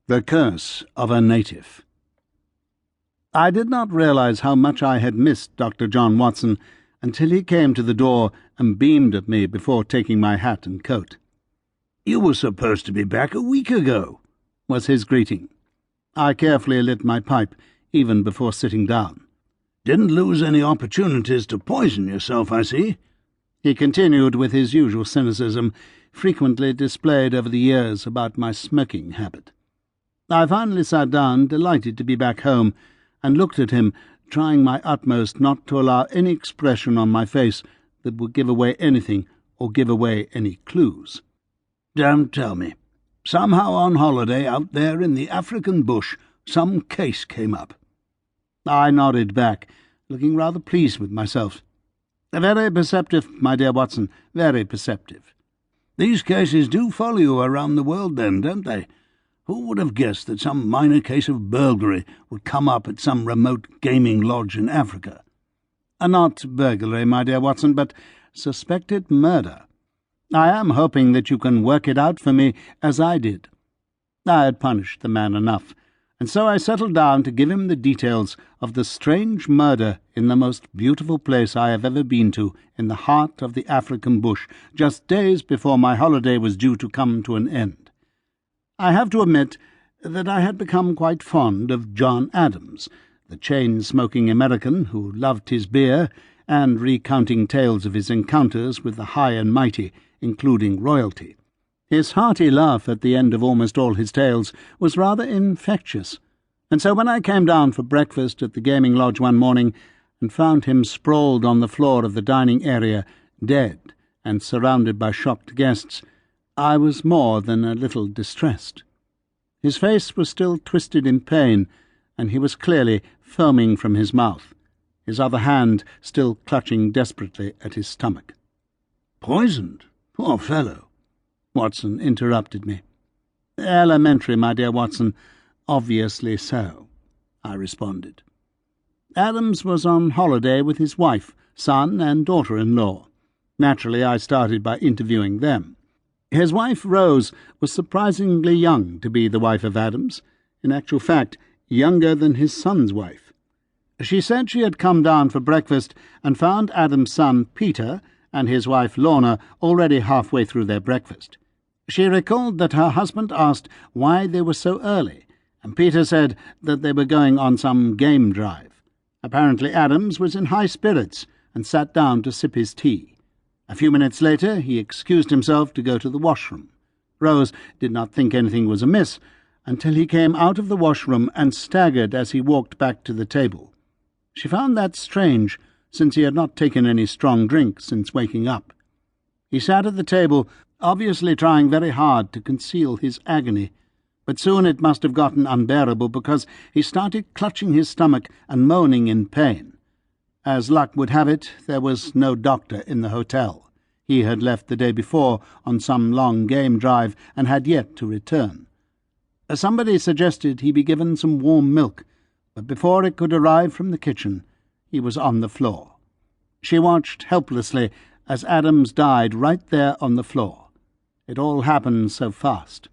The Curse of a Native. I did not realize how much I had missed Dr. John Watson until he came to the door and beamed at me before taking my hat and coat. "You were supposed to be back a week ago," was his greeting. I carefully lit my pipe, even before sitting down. "Didn't lose any opportunities to poison yourself, I see," he continued with his usual cynicism, frequently displayed over the years about my smoking habit. I finally sat down, delighted to be back home, and looked at him, trying my utmost not to allow any expression on my face that would give away anything or give away any clues. "Don't tell me. Somehow on holiday out there in the African bush, some case came up." I nodded back, looking rather pleased with myself. "Very perceptive, my dear Watson, very perceptive." "These cases do follow you around the world then, don't they? Who would have guessed that some minor case of burglary would come up at some remote gaming lodge in Africa?" Not burglary, my dear Watson, but suspected murder. I am hoping that you can work it out for me as I did." I had punished the man enough, and so I settled down to give him the details of the strange murder in the most beautiful place I have ever been to, in the heart of the African bush, just days before my holiday was due to come to an end. I have to admit that I had become quite fond of John Adams, the chain-smoking American who loved his beer and recounting tales of his encounters with the high and mighty, including royalty. His hearty laugh at the end of almost all his tales was rather infectious, and so when I came down for breakfast at the gaming lodge one morning and found him sprawled on the floor of the dining area, dead and surrounded by shocked guests, I was more than a little distressed. His face was still twisted in pain, and he was clearly foaming from his mouth, his other hand still clutching desperately at his stomach. "Poisoned? Poor fellow!" Watson interrupted me. "Elementary, my dear Watson, obviously so," I responded. Adams was on holiday with his wife, son, and daughter-in-law. Naturally, I started by interviewing them. His wife, Rose, was surprisingly young to be the wife of Adams, in actual fact, younger than his son's wife. She said she had come down for breakfast and found Adam's son, Peter, and his wife, Lorna, already halfway through their breakfast. She recalled that her husband asked why they were so early, and Peter said that they were going on some game drive. Apparently Adams was in high spirits and sat down to sip his tea. A few minutes later he excused himself to go to the washroom. Rose did not think anything was amiss until he came out of the washroom and staggered as he walked back to the table. She found that strange, since he had not taken any strong drink since waking up. He sat at the table, obviously trying very hard to conceal his agony, but soon it must have gotten unbearable because he started clutching his stomach and moaning in pain. As luck would have it, there was no doctor in the hotel. He had left the day before on some long game drive and had yet to return. Somebody suggested he be given some warm milk, but before it could arrive from the kitchen, he was on the floor. She watched helplessly as Adams died right there on the floor. It all happened so fast.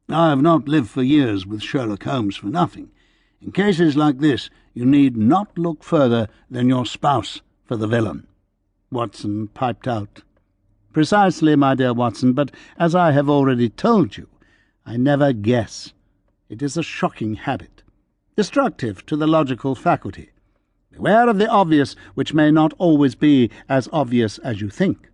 "I have not lived for years with Sherlock Holmes for nothing. In cases like this, you need not look further than your spouse for the villain," Watson piped out. "Precisely, my dear Watson, but as I have already told you, I never guess. It is a shocking habit, destructive to the logical faculty. Beware of the obvious, which may not always be as obvious as you think."